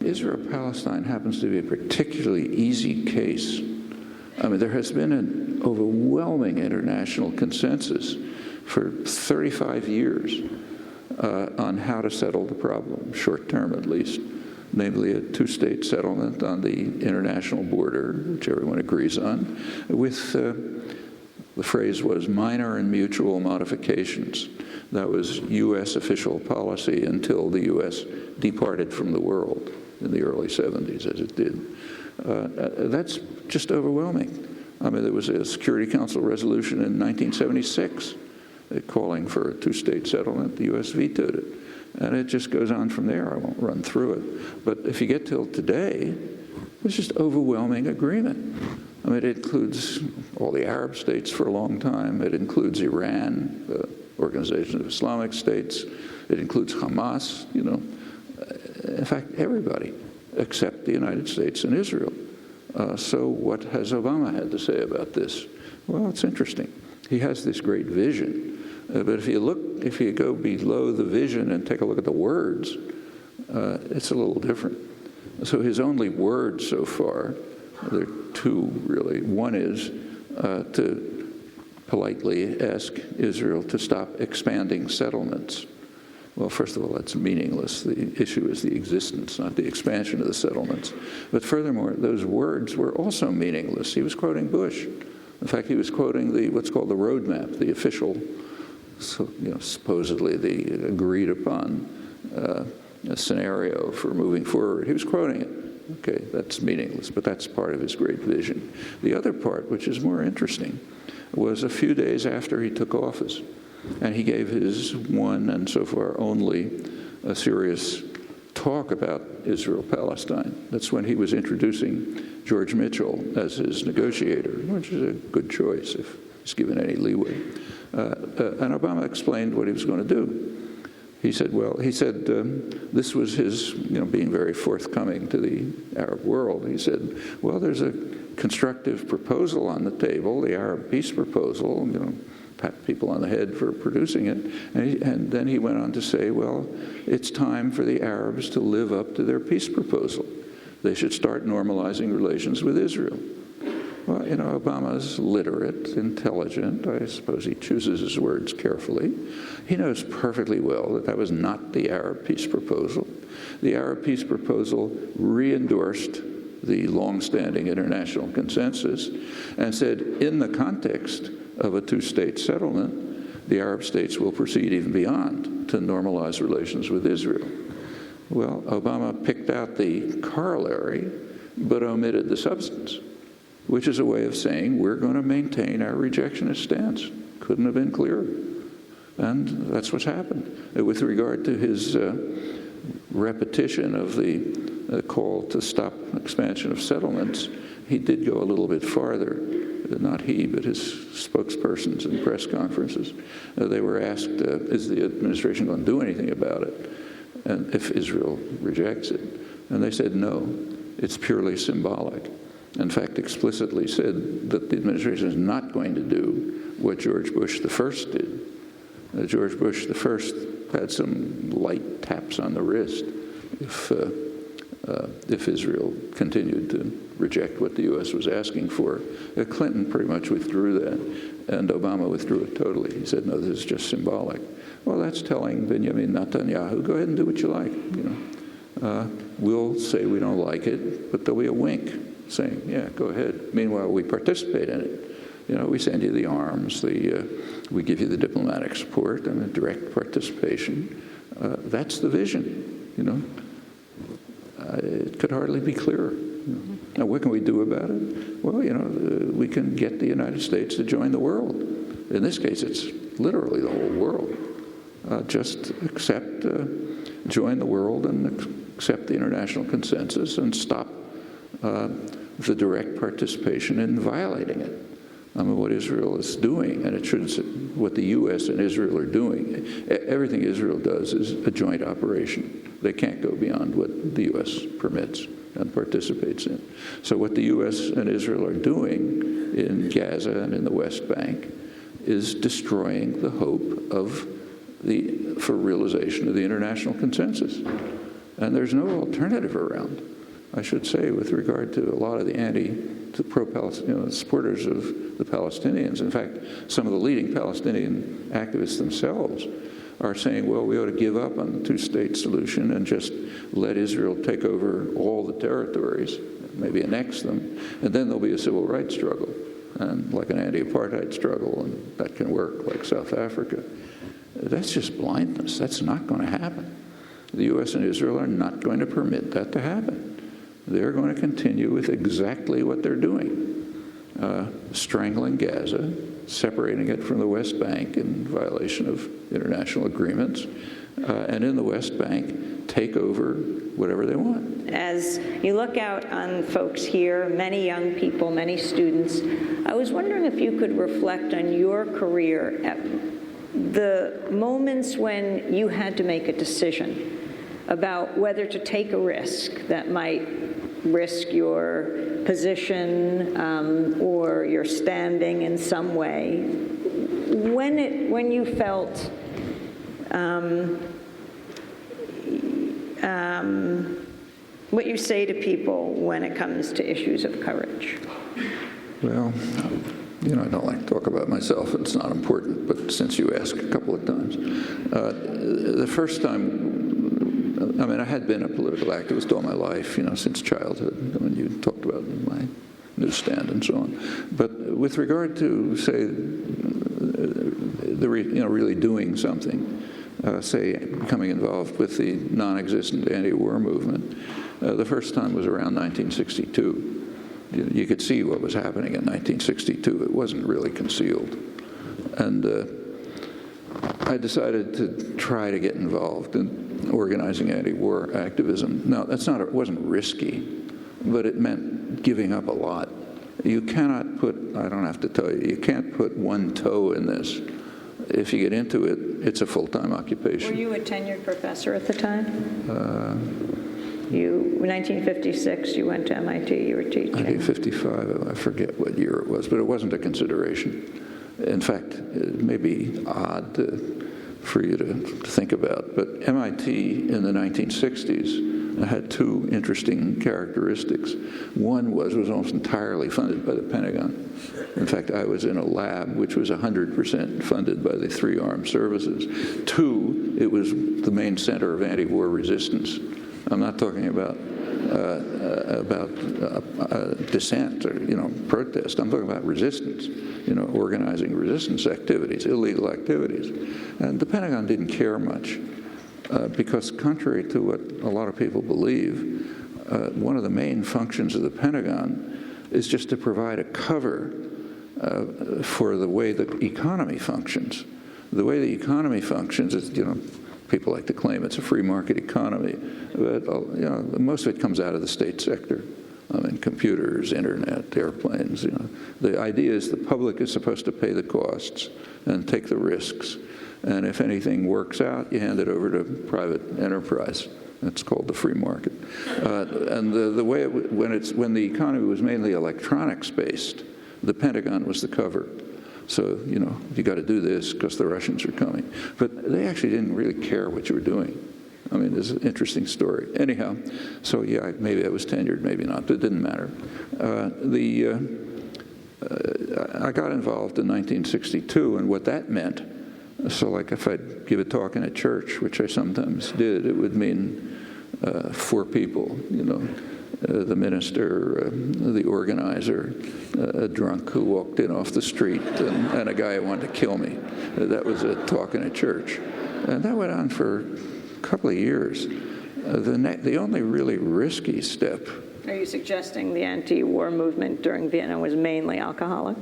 Israel-Palestine happens to be a particularly easy case. I mean, there has been an overwhelming international consensus for 35 years on how to settle the problem, short-term at least, namely a two-state settlement on the international border, which everyone agrees on, with the phrase was minor and mutual modifications. That was U.S. official policy until the U.S. departed from the world in the early 70s, as it did. That's just overwhelming. I mean, there was a Security Council resolution in 1976 calling for a two-state settlement. The U.S. vetoed it. And it just goes on from there. I won't run through it. But if you get till today, there's just overwhelming agreement. I mean, it includes all the Arab states for a long time. It includes Iran, the Organization of Islamic States. It includes Hamas, you know. In fact, everybody except the United States and Israel. So what has Obama had to say about this? Well, it's interesting. He has this great vision. But if you go below the vision and take a look at the words, it's a little different. So his only words so far, there are two really. One is to politely ask Israel to stop expanding settlements. Well, first of all, that's meaningless. The issue is the existence, not the expansion of the settlements. But furthermore, those words were also meaningless. He was quoting Bush. In fact, he was quoting what's called the roadmap, the official, supposedly the agreed upon scenario for moving forward. He was quoting it. Okay, that's meaningless, but that's part of his great vision. The other part, which is more interesting, was a few days after he took office. And he gave his one and so far only serious talk about Israel-Palestine. That's when he was introducing George Mitchell as his negotiator, which is a good choice if he's given any leeway. And Obama explained what he was going to do. He said, this was his, being very forthcoming to the Arab world. He said, well, there's a constructive proposal on the table, the Arab peace proposal, pat people on the head for producing it. And then he went on to say, well, it's time for the Arabs to live up to their peace proposal. They should start normalizing relations with Israel. Well, Obama's literate, intelligent. I suppose he chooses his words carefully. He knows perfectly well that that was not the Arab peace proposal. The Arab peace proposal re-endorsed the long-standing international consensus and said, in the context of a two-state settlement, the Arab states will proceed even beyond to normalize relations with Israel. Well, Obama picked out the corollary, but omitted the substance, which is a way of saying we're going to maintain our rejectionist stance. Couldn't have been clearer. And that's what's happened. With regard to his repetition of the call to stop expansion of settlements, he did go a little bit farther. Not he, but his spokespersons in press conferences. They were asked, is the administration going to do anything about it, and if Israel rejects it? And they said, no, it's purely symbolic. In fact, explicitly said that the administration is not going to do what George Bush I did. George Bush I had some light taps on the wrist if Israel continued to reject what the U.S. was asking for. Clinton pretty much withdrew that, and Obama withdrew it totally. He said, no, this is just symbolic. Well, that's telling Benjamin Netanyahu, go ahead and do what you like. We'll say we don't like it, but there'll be a wink saying, yeah, go ahead. Meanwhile, we participate in it. We send you the arms, we give you the diplomatic support and the direct participation. That's the vision, It could hardly be clearer. Now, what can we do about it? Well, we can get the United States to join the world. In this case, it's literally the whole world. Just join the world and accept the international consensus and stop the direct participation in violating it. I mean, what Israel is doing, and it should, what the U.S. and Israel are doing, everything Israel does is a joint operation. They can't go beyond what the U.S. permits and participates in. So what the U.S. and Israel are doing in Gaza and in the West Bank is destroying the hope for realization of the international consensus. And there's no alternative around, I should say, with regard to a lot of the pro-Palestinian supporters of the Palestinians. In fact, some of the leading Palestinian activists themselves are saying, well, we ought to give up on the two-state solution and just let Israel take over all the territories, maybe annex them, and then there'll be a civil rights struggle, and like an anti-apartheid struggle, and that can work, like South Africa. That's just blindness. That's not going to happen. The U.S. and Israel are not going to permit that to happen. They're going to continue with exactly what they're doing, strangling Gaza, separating it from the West Bank in violation of international agreements, and in the West Bank, take over whatever they want. As you look out on folks here, many young people, many students, I was wondering if you could reflect on your career at the moments when you had to make a decision about whether to take a risk that might risk your position or your standing in some way. When you felt what you say to people when it comes to issues of courage. Well, I don't like to talk about myself. It's not important, but since you asked a couple of times. The first time, I had been a political activist all my life, since childhood, when you talked about my newsstand and so on. But with regard to, say, really doing something, say, becoming involved with the non-existent anti-war movement, the first time was around 1962. You could see what was happening in 1962. It wasn't really concealed. And I decided to try to get involved in organizing anti-war activism. Now, it wasn't risky, but it meant giving up a lot. You cannot put, I don't have to tell you, you can't put one toe in this. If you get into it, it's a full-time occupation. Were you a tenured professor at the time? 1956, you went to MIT, you were teaching. 1955, I forget what year it was, but it wasn't a consideration. In fact, it may be odd for you to think about, but MIT in the 1960s had two interesting characteristics. One was it was almost entirely funded by the Pentagon. In fact, I was in a lab which was 100% funded by the three armed services. Two, it was the main center of anti-war resistance. I'm not talking about dissent or protest. I'm talking about resistance. Organizing resistance activities, illegal activities, and the Pentagon didn't care much because, contrary to what a lot of people believe, one of the main functions of the Pentagon is just to provide a cover for the way the economy functions. The way the economy functions is, people like to claim it's a free market economy, but most of it comes out of the state sector. Computers, internet, airplanes. The idea is the public is supposed to pay the costs and take the risks, and if anything works out, you hand it over to private enterprise. That's called the free market. And the way when the economy was mainly electronics based, the Pentagon was the cover. So, you got to do this because the Russians are coming. But they actually didn't really care what you were doing. It's an interesting story. Anyhow, so yeah, maybe I was tenured, maybe not, but it didn't matter. I got involved in 1962, and what that meant, so like if I'd give a talk in a church, which I sometimes did, it would mean 4 people, the minister, the organizer, a drunk who walked in off the street, and a guy who wanted to kill me. That was a talk in a church. And that went on for a couple of years. The only really risky step. Are you suggesting the anti-war movement during Vietnam was mainly alcoholic?